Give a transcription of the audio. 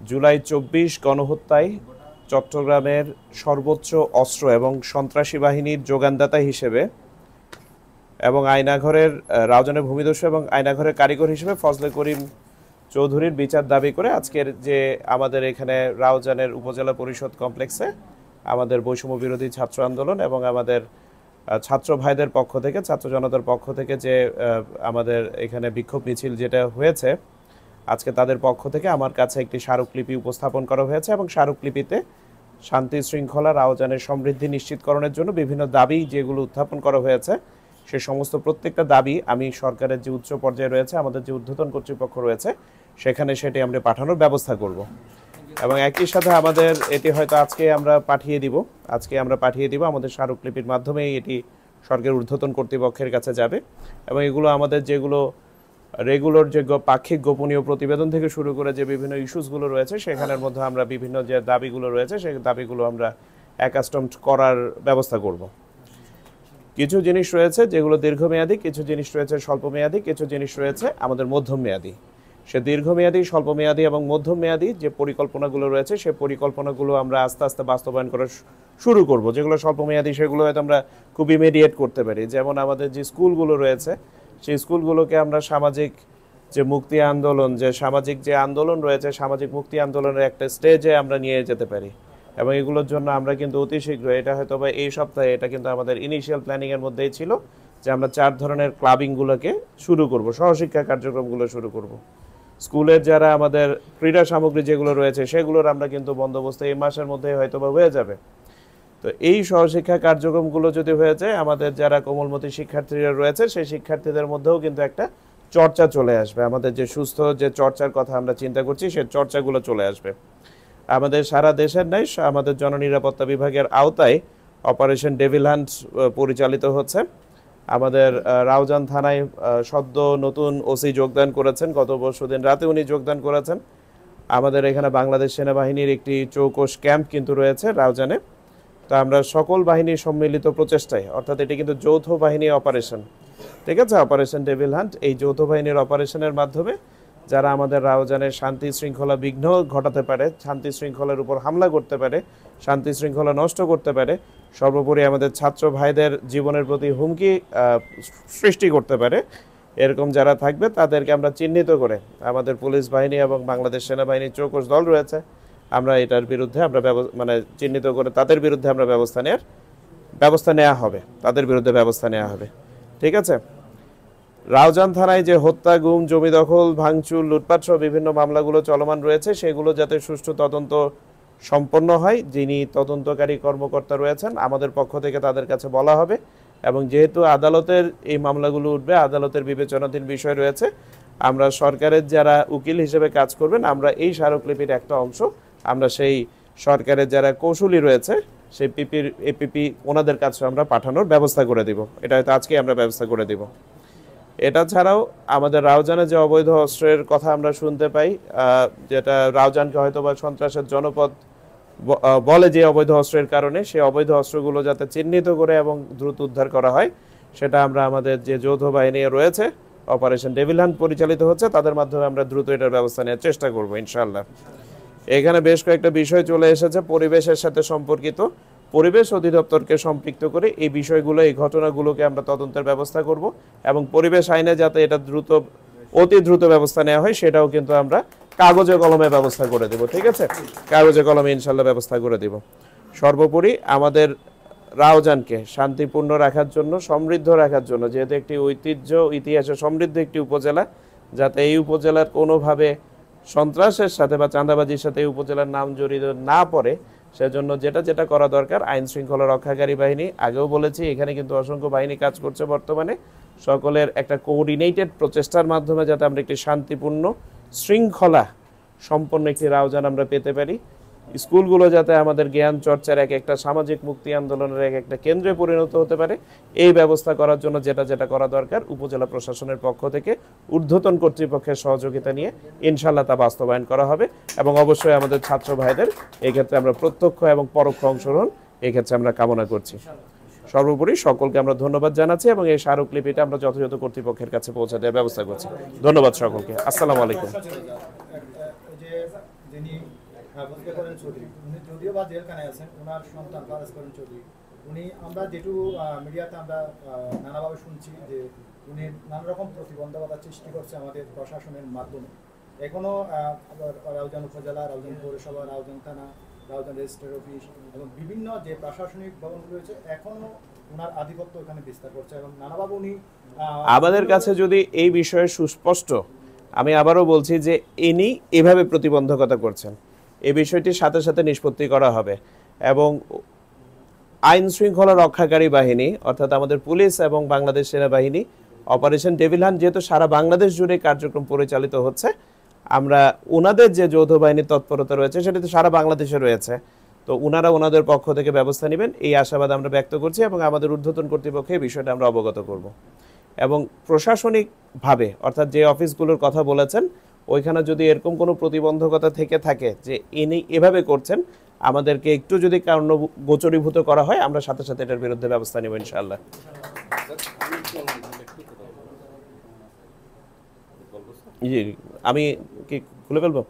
জুলাই ২৪ গণহত্যায় চট্টগ্রামের সর্বোচ্চ অস্ত্র এবং সন্ত্রাসী বাহিনীর যোগানদাতা হিসেবে এবং আয়নাঘরের রাউজানের ভূমিদস্যু এবং আয়নাঘরের কারিগর হিসেবে ফজলে করিম চৌধুরীর বিচার দাবি করে আজকের যে আমাদের এখানে রাউজানের উপজেলা পরিষদ কমপ্লেক্সে আমাদের বৈষম্য বিরোধী ছাত্র আন্দোলন এবং আমাদের ছাত্র ভাইদের পক্ষ থেকে ছাত্র জনতার পক্ষ থেকে যে আমাদের এখানে বিক্ষোভ মিছিল যেটা হয়েছে আজকে তাদের পক্ষ থেকে আমার কাছে একটি স্মারকলিপি উপস্থাপন করা হয়েছে এবং স্মারকলিপিতে শান্তি শৃঙ্খলা রাউজানের সমৃদ্ধি নিশ্চিতকরণের জন্য বিভিন্ন দাবি যেগুলো উত্থাপন করা হয়েছে সে সমস্ত প্রত্যেকটা দাবি আমি সরকারের যে উচ্চ পর্যায়ে রয়েছে আমাদের যে ঊর্ধ্বতন কর্তৃপক্ষ রয়েছে সেখানে সেটি আমরা পাঠানোর ব্যবস্থা করব এবং একই সাথে আমাদের এটি হয়তো আজকে আমরা পাঠিয়ে দিব আমাদের স্মারকলিপির মাধ্যমে এটি সরকারের ঊর্ধ্বতন কর্তৃপক্ষের কাছে যাবে এবং এগুলো আমাদের যেগুলো রেগুলার যে পাক্ষিক গোপনীয় প্রতিবেদন থেকে শুরু করে যে বিভিন্ন ইস্যুসগুলো রয়েছে সেখানের মধ্যে আমরা বিভিন্ন যে দাবিগুলো রয়েছে সেই দাবিগুলো আমরা অ্যাকাস্টমড করার ব্যবস্থা করব। কিছু জিনিস রয়েছে যেগুলো দীর্ঘমেয়াদী, কিছু জিনিস রয়েছে স্বল্পমেয়াদী, কিছু জিনিস রয়েছে আমাদের মধ্যমেয়াদী। সে দীর্ঘমেয়াদী, স্বল্পমেয়াদী এবং মধ্যমেয়াদী যে পরিকল্পনাগুলো রয়েছে সেই পরিকল্পনাগুলো আমরা আস্তে আস্তে বাস্তবায়ন করা শুরু করব। যেগুলো স্বল্পমেয়াদী সেগুলো হয়তো আমরা খুব ইমিডিয়েট করতে পারি। যেমন আমাদের যে স্কুলগুলো রয়েছে সেই স্কুলগুলোকে আমরা সামাজিক যে মুক্তি আন্দোলন, যে সামাজিক যে আন্দোলন রয়েছে সামাজিক মুক্তি আন্দোলনের একটা স্টেজে আমরা নিয়ে যেতে পারি এবং এগুলোর জন্য আমরা কিন্তু অতি শীঘ্র, এটা হয়তো বা এই সপ্তাহে, এটা কিন্তু আমাদের ইনিশিয়াল প্ল্যানিংয়ের মধ্যেই ছিল যে আমরা 4 ধরনের ক্লাবিংগুলোকে শুরু করব, সহশিক্ষা কার্যক্রমগুলো শুরু করব। স্কুলের যারা আমাদের ক্রীড়া সামগ্রী যেগুলো রয়েছে সেগুলোর আমরা কিন্তু বন্দোবস্ত এই মাসের মধ্যে হয়তো বা হয়ে যাবে। তো এই সহশিক্ষা কার্যক্রমগুলো যদি হয়ে যায় আমাদের যারা কোমলমতি শিক্ষার্থীরা রয়েছে সেই শিক্ষার্থীদের মধ্যেও কিন্তু একটা চর্চা চলে আসবে। আমাদের যে সুস্থ যে চর্চার কথা আমরা চিন্তা করছি সেই চর্চাগুলো চলে আসবে। আমাদের সারা দেশের নাই আমাদের জননিরাপত্তা বিভাগের আওতায় অপারেশন ডেভিল হান্ট পরিচালিত হচ্ছে। আমাদের রাউজান থানায় সদ্য নতুন ওসি যোগদান করেছেন, গত পরশুদিন রাতে উনি যোগদান করেছেন। আমাদের এখানে বাংলাদেশ সেনাবাহিনীর একটি চৌকস ক্যাম্প কিন্তু রয়েছে রাউজানে। তো আমরা সকল বাহিনীর সম্মিলিত প্রচেষ্টায়, অর্থাৎ এটি কিন্তু যৌথ বাহিনী অপারেশন, ঠিক আছে, অপারেশন ডেভিল হান্ট, এই যৌথ বাহিনীর অপারেশনের মাধ্যমে যারা আমাদের রাউজানের শান্তি শৃঙ্খলা বিঘ্ন ঘটাতে পারে, শান্তি শৃঙ্খলার উপর হামলা করতে পারে, শান্তি শৃঙ্খলা নষ্ট করতে পারে, সর্বোপরি আমাদের ছাত্র ভাইদের জীবনের প্রতি হুমকি সৃষ্টি করতে পারে, এরকম যারা থাকবে তাদেরকে আমরা চিহ্নিত করে আমাদের পুলিশ বাহিনী এবং বাংলাদেশ সেনাবাহিনীর চৌকস দল রয়েছে, আমরা এটার বিরুদ্ধে আমরা চিহ্নিত করে তাদের বিরুদ্ধে আমরা ব্যবস্থা নেওয়া হবে, তাদের বিরুদ্ধে ব্যবস্থা নেওয়া হবে। ঠিক আছে। রাউজান থানায় যে হত্যা, গুম, জমি দখল, ভাঙচুর, লুটপাট সহ বিভিন্ন মামলাগুলো চলমান রয়েছে সেগুলো যাতে সুষ্ঠু তদন্ত সম্পন্ন হয়, যিনি তদন্তকারী কর্মকর্তা রয়েছেন আমাদের পক্ষ থেকে তাদের কাছে বলা হবে এবং যেহেতু আদালতের এই মামলাগুলো উঠবে, আদালতের বিবেচনাধীন বিষয় রয়েছে, আমরা সরকারের যারা উকিল হিসেবে কাজ করবেন আমরা এই স্মারকলিপির একটা অংশ আমরা সেই সরকারের যারা কৌশলী রয়েছে সেই এপিপি ওনাদের কাছে আমরা পাঠানোর ব্যবস্থা করে দিব। এটা হয়তো আজকে আমরা ব্যবস্থা করে দিব। এটা ছাড়াও আমাদের রাউজানে যে অবৈধ অস্ত্রের কথা আমরা শুনতে পাই, যেটা রাউজানকে হয়তো বা সন্ত্রাসের জনপদ বলে যে অবৈধ অস্ত্রের কারণে, সেই অবৈধ অস্ত্রগুলো যাতে চিহ্নিত করে এবং দ্রুত উদ্ধার করা হয় সেটা আমরা আমাদের যে যৌথ বাহিনী রয়েছে অপারেশন ডেভিল হান্ট পরিচালিত হচ্ছে তাদের মাধ্যমে আমরা দ্রুত এটার ব্যবস্থা নেওয়ার চেষ্টা করব ইনশাআল্লাহ। এখানে বেশ কয়েকটা বিষয় চলে এসেছে পরিবেশের সাথে সম্পর্কিত, পরিবেশ অধিদপ্তরকে সম্পৃক্ত করে এই বিষয়গুলো, এই ঘটনাগুলোকে আমরা তদন্তের ব্যবস্থা করব এবং পরিবেশ আইনে যাতে এটা অতি দ্রুত ব্যবস্থা নেওয়া হয় সেটাও কিন্তু আমরা কাগজে কলমে ব্যবস্থা করে দেব। ঠিক আছে, কাগজে কলমে ইনশাল্লাহ ব্যবস্থা করে দেব। সর্বোপরি আমাদের রাউজানকে শান্তিপূর্ণ রাখার জন্য, সমৃদ্ধ রাখার জন্য, যেহেতু একটি ঐতিহ্য ইতিহাসে সমৃদ্ধ একটি উপজেলা, যাতে এই উপজেলার কোনোভাবে সন্ত্রাসের সাথে বা চাঁদাবাজির সাথে এই উপজেলার নাম জড়িত না পড়ে, সেজন্য যেটা করা দরকার আইন শৃঙ্খলা রক্ষাকারী বাহিনী, আগেও বলেছি এখানে কিন্তু অসংখ্য বাহিনী কাজ করছে বর্তমানে, সকলের একটা কোঅর্ডিনেটেড প্রচেষ্টার মাধ্যমে যাতে আমরা একটি শান্তিপূর্ণ শৃঙ্খলা সম্পন্ন একটি রাউজান আমরা পেতে পারি। স্কুলগুলো যাতে আমাদের জ্ঞান চর্চার একটা সামাজিক মুক্তি আন্দোলনের একটা কেন্দ্রে পরিণত হতে পারে, এই ব্যবস্থা করার জন্য যেটা করা দরকার উপজেলা প্রশাসনের পক্ষ থেকে ঊর্ধ্বতন কর্তৃপক্ষের সহযোগিতা নিয়ে ইনশাল্লাহ তা বাস্তবায়ন করা হবে এবং অবশ্যই আমাদের ছাত্র ভাইদের এক্ষেত্রে আমরা প্রত্যক্ষ এবং পরোক্ষ অংশগ্রহণ এক্ষেত্রে আমরা কামনা করছি। সর্বোপরি সকলকে আমরা ধন্যবাদ জানাচ্ছি এবং এই স্মারকলিপিটা আমরা যথাযথ কর্তৃপক্ষের কাছে পৌঁছে দেওয়ার ব্যবস্থা করছি। ধন্যবাদ সকলকে। আসসালামু আলাইকুম। যিনি বলতে করেন চৌধুরী, উনি যদিও বা জেলখানায় আছেন, ওনার সন্তান ফারাজ করেন চৌধুরী, উনি আমরা যেটু মিডিয়াতে আমরা নানাভাবে শুনছি যে উনি নানা রকম প্রতিবন্ধকতা সৃষ্টি করছে আমাদের প্রশাসনের মাধ্যমে। এখনও রাউজান উপজেলা, রাউজান পৌরসভা, রাউজান থানা, রাউজান রেজিস্ট্রার অফিস এবং বিভিন্ন যে প্রশাসনিক ভবনগুলো রয়েছে এখনও ওনার আধিপত্য এখানে বিস্তার করছে এবং নানাভাবে উনি আমাদের কাছে যদি এই বিষয়ে সুস্পষ্ট, আমি আবারও বলছি যে ইনি এভাবে প্রতিবন্ধকতা করছেন, এই বিষয়টির সাথে সাথে নিষ্পত্তি করা হবে এবং আইন শৃঙ্খলা রক্ষাকারী বাহিনী অর্থাৎ আমাদের পুলিশ এবং বাংলাদেশ সেনাবাহিনী অপারেশন ডেভিল হান্ট যেহেতু সারা বাংলাদেশ জুড়ে কার্যক্রম পরিচালিত হচ্ছে, আমরা ওনাদের যে যৌথ বাহিনীর তৎপরতা রয়েছে সেটা তো সারা বাংলাদেশে রয়েছে, তো ওনারা ওনাদের পক্ষ থেকে ব্যবস্থা নেবেন এই আশাবাদ আমরা ব্যক্ত করছি এবং আমাদের ঊর্ধ্বতন কর্তৃপক্ষে এই বিষয়টা আমরা অবগত করব। এবং প্রশাসনিকভাবে অর্থাৎ যে অফিসগুলোর কথা বলেছেন ওইখানে যদি এরকম কোনো প্রতিবন্ধকতা থেকে থাকে যে ইনি এভাবে করছেন, আমাদেরকে একটু যদি কারণ গোচরীভূত করা হয় আমরা সাথে সাথে এটার বিরুদ্ধে ব্যবস্থা নেব ইনশাআল্লাহ। জি, আমি কি খুলে ফেলবো?